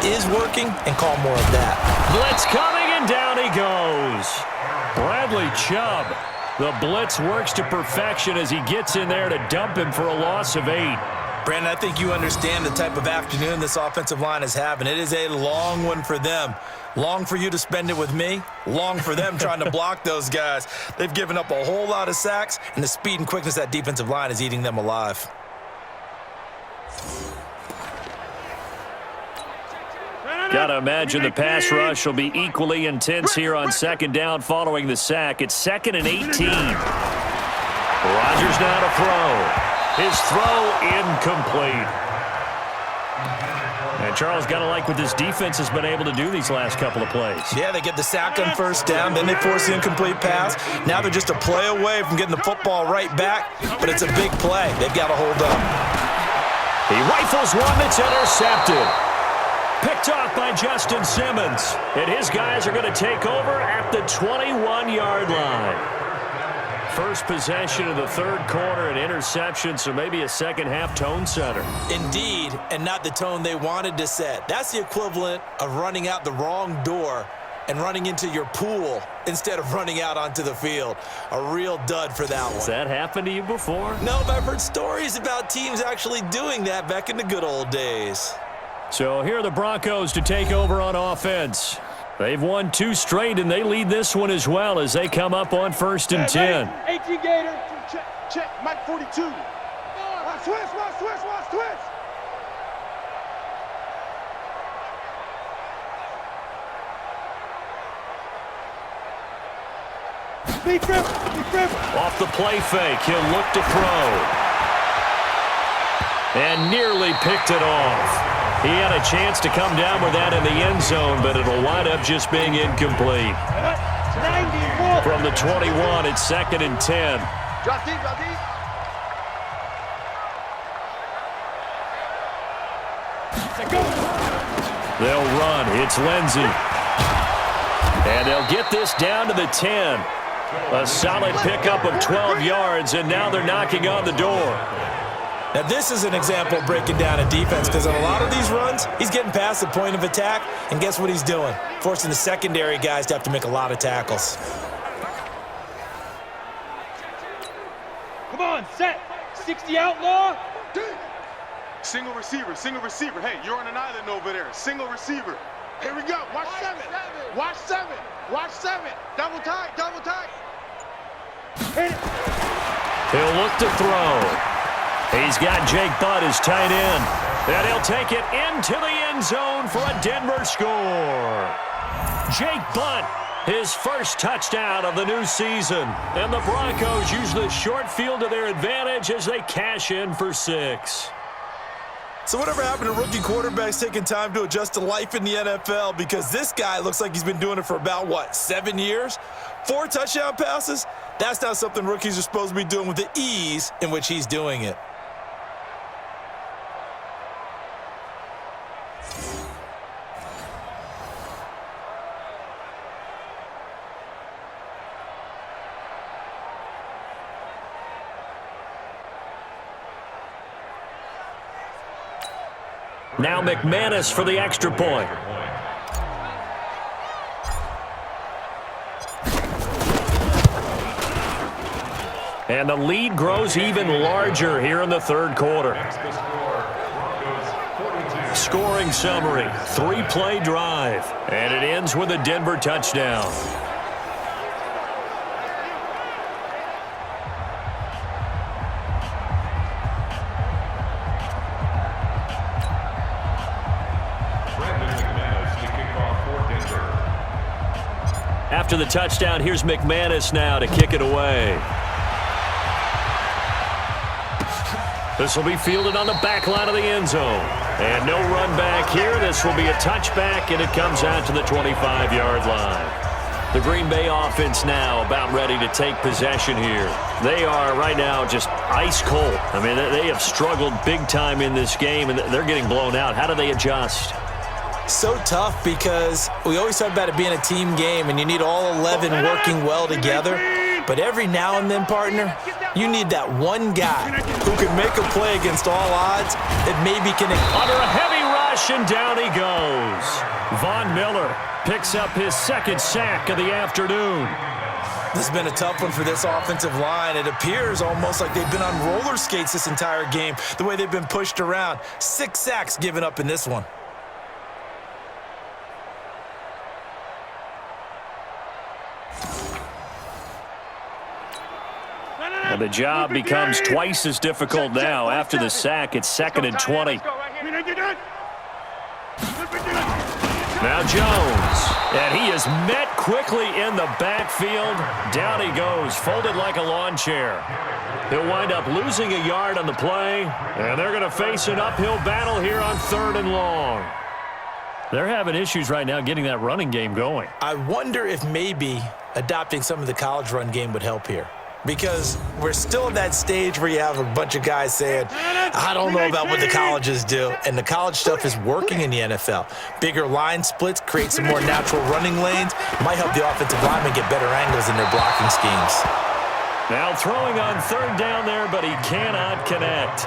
is working and call more of that. Blitz coming, and down he goes. Bradley Chubb. The blitz works to perfection as he gets in there to dump him for a loss of 8. Brandon, I think you understand the type of afternoon this offensive line is having. It is a long one for them. Long for you to spend it with me. Long for them trying to block those guys. They've given up a whole lot of sacks, and the speed and quickness of that defensive line is eating them alive. Gotta imagine the pass rush will be equally intense here on second down following the sack. It's 2nd and 18. Rodgers now to throw. His throw incomplete. And Charles, got to like what this defense has been able to do these last couple of plays. Yeah, they get the sack on first down, then they force the incomplete pass. Now they're just a play away from getting the football right back, but it's a big play. They've got to hold up. He rifles one that's intercepted. Picked off by Justin Simmons. And his guys are going to take over at the 21-yard line. First possession of the third quarter, an interception, so maybe a second-half tone setter. Indeed, and not the tone they wanted to set. That's the equivalent of running out the wrong door and running into your pool instead of running out onto the field. A real dud for that one. Has that happened to you before? No, but I've heard stories about teams actually doing that back in the good old days. So here are the Broncos to take over on offense. They've won 2 straight, and they lead this one as well as they come up on 1st and 10. 18 Gator, check, Mike 42. Watch twist. Big grip. Off the play fake, he'll look to throw. And nearly picked it off. He had a chance to come down with that in the end zone, but it'll wind up just being incomplete. From the 21, it's 2nd and 10. Drop deep. They'll run. It's Lindsey. And they'll get this down to the 10. A solid pickup of 12 yards, and now they're knocking on the door. Now, this is an example of breaking down a defense because on a lot of these runs, he's getting past the point of attack, and guess what he's doing? Forcing the secondary guys to have to make a lot of tackles. Come on, set. 60 outlaw. Single receiver. Hey, you're on an island over there. Single receiver. Here we go. Watch 7. Watch 7. Double tight. He'll look to throw. He's got Jake Butt as tight end. And he'll take it into the end zone for a Denver score. Jake Butt, his first touchdown of the new season. And the Broncos use the short field to their advantage as they cash in for 6. So whatever happened to rookie quarterbacks taking time to adjust to life in the NFL? Because this guy looks like he's been doing it for about, 7 years? 4 touchdown passes? That's not something rookies are supposed to be doing with the ease in which he's doing it. Now McManus for the extra point. And the lead grows even larger here in the third quarter. Scoring summary, 3-play drive. And it ends with a Denver touchdown. After the touchdown, here's McManus now to kick it away. This will be fielded on the back line of the end zone. And no run back here. This will be a touchback, and it comes out to the 25-yard line. The Green Bay offense now about ready to take possession here. They are right now just ice cold. I mean, they have struggled big time in this game, and they're getting blown out. How do they adjust? So tough because we always talk about it being a team game, and you need all 11 working well together. But every now and then, partner, you need that one guy who can make a play against all odds that maybe can... Under a heavy rush. rush, and down he goes. Von Miller picks up his second sack of the afternoon. This has been a tough one for this offensive line. It appears almost like they've been on roller skates this entire game, the way they've been pushed around. 6 sacks given up in this one. And the job becomes twice as difficult now. After the sack, it's 2nd and 20. Now Jones, and he is met quickly in the backfield. Down he goes, folded like a lawn chair. He'll wind up losing a yard on the play, and they're going to face an uphill battle here on 3rd and long. They're having issues right now getting that running game going. I wonder if maybe adopting some of the college run game would help here. Because we're still at that stage where you have a bunch of guys saying, I don't know about what the colleges do. And the college stuff is working in the NFL. Bigger line splits, create some more natural running lanes. Might help the offensive linemen get better angles in their blocking schemes. Now throwing on 3rd down there, but he cannot connect.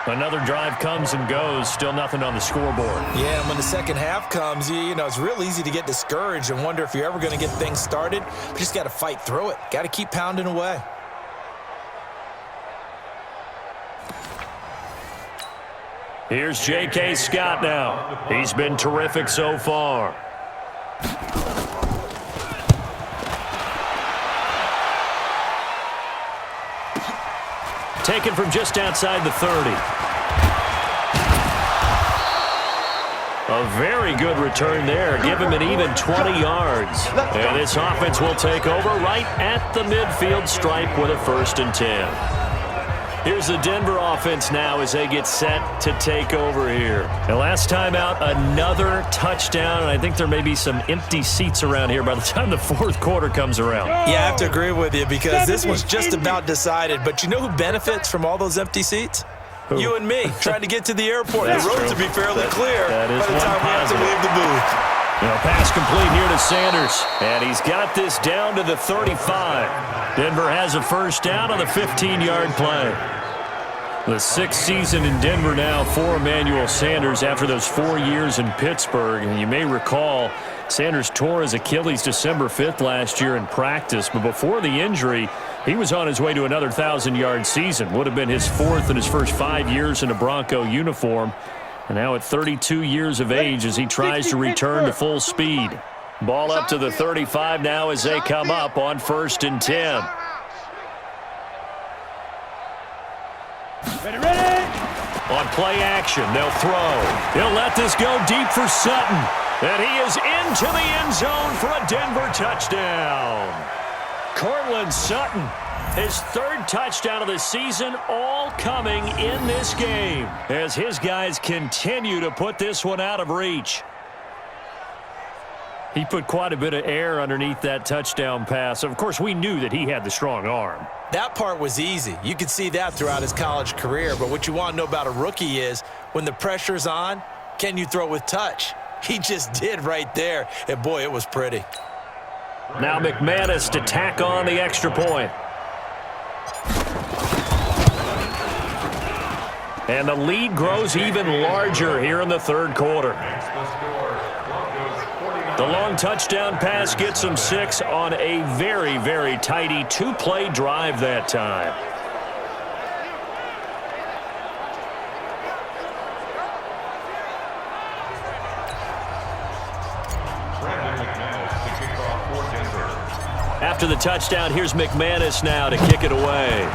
Another drive comes and goes, still nothing on the scoreboard. Yeah, and when the second half comes, you know, it's real easy to get discouraged and wonder if you're ever going to get things started. You just got to fight through it. Got to keep pounding away. Here's J.K. Scott now. He's been terrific so far. Taken from just outside the 30. A very good return there. Give him an even 20 yards. And this offense will take over right at the midfield stripe with a 1st and 10. Here's the Denver offense now as they get set to take over here. And last time out, another touchdown. And I think there may be some empty seats around here by the time the 4th quarter comes around. Yeah, I have to agree with you because this was just about decided. But you know who benefits from all those empty seats? Who? You and me, trying to get to the airport. The roads will be fairly clear by the time we have to leave the booth. Now pass complete here to Sanders. And he's got this down to the 35. Denver has a 1st down on the 15-yard play. The 6th season in Denver now for Emmanuel Sanders after those 4 years in Pittsburgh. And you may recall Sanders tore his Achilles December 5th last year in practice. But before the injury, he was on his way to another 1,000-yard season. Would have been his 4th in his first 5 years in a Bronco uniform. And now at 32 years of age as he tries to return to full speed. Ball up to the 35 now as they come up on 1st and 10. Ready. On play action, they'll throw. He'll let this go deep for Sutton. And he is into the end zone for a Denver touchdown. Cortland Sutton, his 3rd touchdown of the season, all coming in this game as his guys continue to put this one out of reach. He put quite a bit of air underneath that touchdown pass. Of course, we knew that he had the strong arm. That part was easy. You could see that throughout his college career. But what you want to know about a rookie is when the pressure's on, can you throw with touch? He just did right there. And, boy, it was pretty. Now McManus to tack on the extra point. And the lead grows even larger here in the 3rd quarter. The long touchdown pass gets them 6 on a very, very tidy 2-play drive that time. After the touchdown, here's McManus now to kick it away.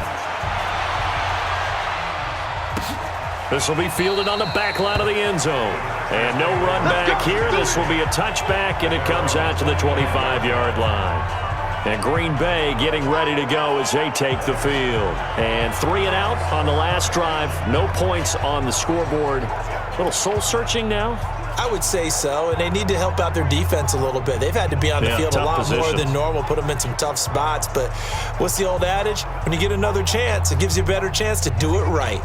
This will be fielded on the back line of the end zone. And no run back here. This will be a touchback, and it comes out to the 25-yard line. And Green Bay getting ready to go as they take the field. And 3 and out on the last drive. No points on the scoreboard. A little soul-searching now? I would say so, and they need to help out their defense a little bit. They've had to be on the field a lot more than normal, put them in some tough spots. But what's the old adage? When you get another chance, it gives you a better chance to do it right.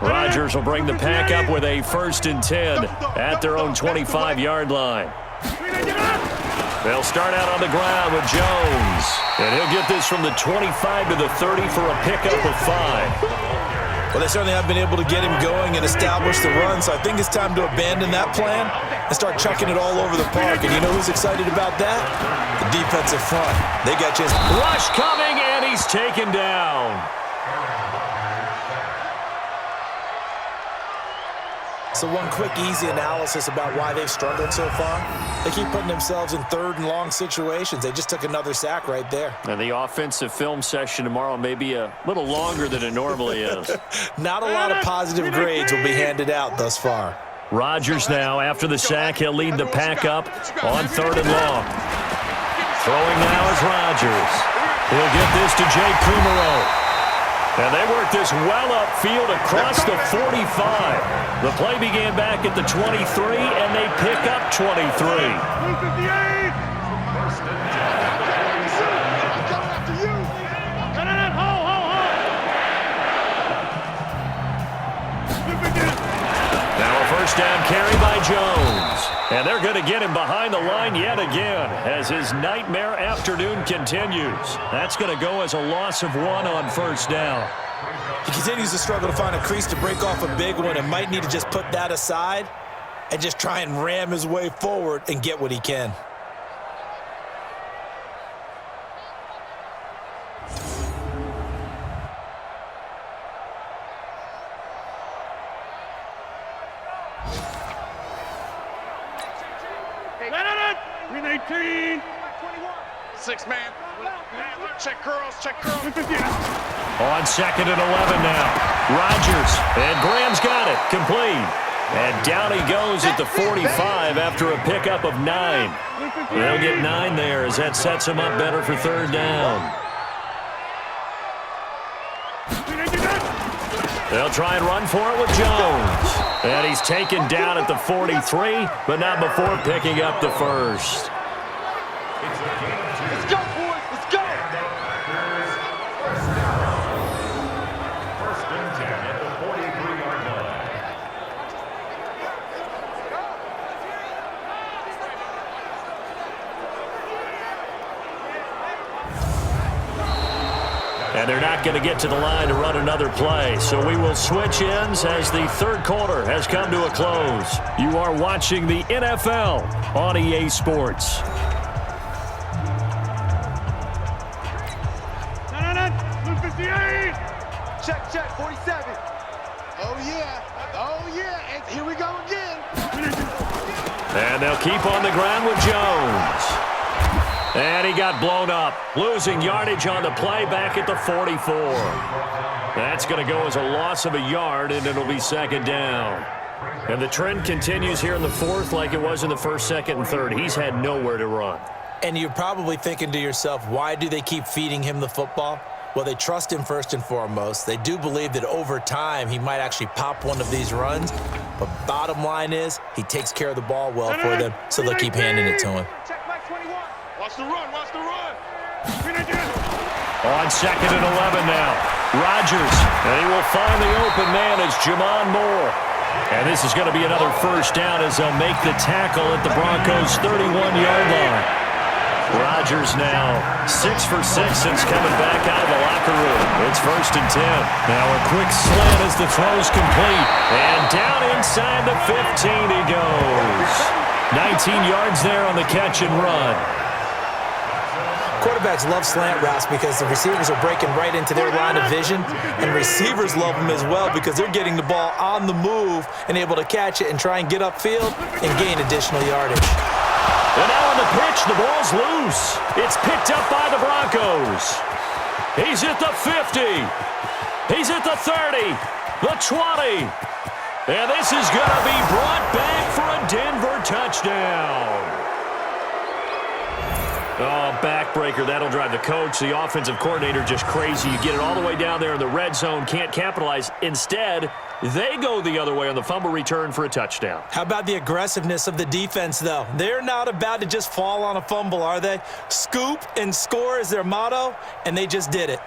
Rodgers will bring the pack up with a 1st and 10 at their own 25-yard line. They'll start out on the ground with Jones. And he'll get this from the 25 to the 30 for a pickup of 5. Well, they certainly have been able to get him going and establish the run, so I think it's time to abandon that plan and start chucking it all over the park. And you know who's excited about that? The defensive front. They got just rush coming, and he's taken down. So one quick, easy analysis about why they've struggled so far. They keep putting themselves in third and long situations. They just took another sack right there. And the offensive film session tomorrow may be a little longer than it normally is. Not a lot of positive grades will be handed out thus far. Rodgers now, after the sack, he'll lead the pack up on 3rd and long. Throwing now is Rodgers. He'll get this to Jake Kumaro. And they work this well upfield across the 45. The play began back at the 23, and they pick up 23. Now a first down carry by Jones. And they're going to get him behind the line yet again as his nightmare afternoon continues. That's going to go as a loss of 1 on first down. He continues to struggle to find a crease to break off a big one and might need to just put that aside and just try and ram his way forward and get what he can. Six man. Check curls, check curls. On 2nd and 11 now. Rodgers, and Graham's got it, complete. And down he goes at the 45 after a pickup of 9. They'll get 9 there as that sets him up better for 3rd down. They'll try and run for it with Jones. And he's taken down at the 43, but not before picking up the first. Let's go, boys. Let's go. First and 10 at the 43-yard line. And they're not going to get to the line to run another play. So we will switch ends as the 3rd quarter has come to a close. You are watching the NFL on EA Sports. Check, check, 47. Oh, yeah, and here we go again. And they'll keep on the ground with Jones. And he got blown up, losing yardage on the play back at the 44. That's going to go as a loss of a yard, and it'll be 2nd down. And the trend continues here in the 4th like it was in the 1st, 2nd, and 3rd. He's had nowhere to run. And you're probably thinking to yourself, why do they keep feeding him the football? Well, they trust him first and foremost. They do believe that over time he might actually pop one of these runs. But bottom line is he takes care of the ball well for them, so they'll keep handing it to him. Watch the run, watch the run. On 2nd and 11 now. Rodgers, and he will find the open man as Jamon Moore. And this is going to be another first down as they'll make the tackle at the Broncos' 31-yard line. Rodgers now 6 for 6 since coming back out of the locker room. It's 1st and 10. Now a quick slant as the throw's complete. And down inside the 15 he goes. 19 yards there on the catch and run. Quarterbacks love slant routes because the receivers are breaking right into their line of vision, and receivers love them as well because they're getting the ball on the move and able to catch it and try and get upfield and gain additional yardage. And now on the pitch, the ball's loose. It's picked up by the Broncos. He's at the 50. He's at the 30, the 20. And this is going to be brought back for a Denver touchdown. Oh, backbreaker. That'll drive the coach, the offensive coordinator, just crazy. You get it all the way down there in the red zone, can't capitalize. Instead, they go the other way on the fumble return for a touchdown. How about the aggressiveness of the defense, though? They're not about to just fall on a fumble, are they? Scoop and score is their motto, and they just did it.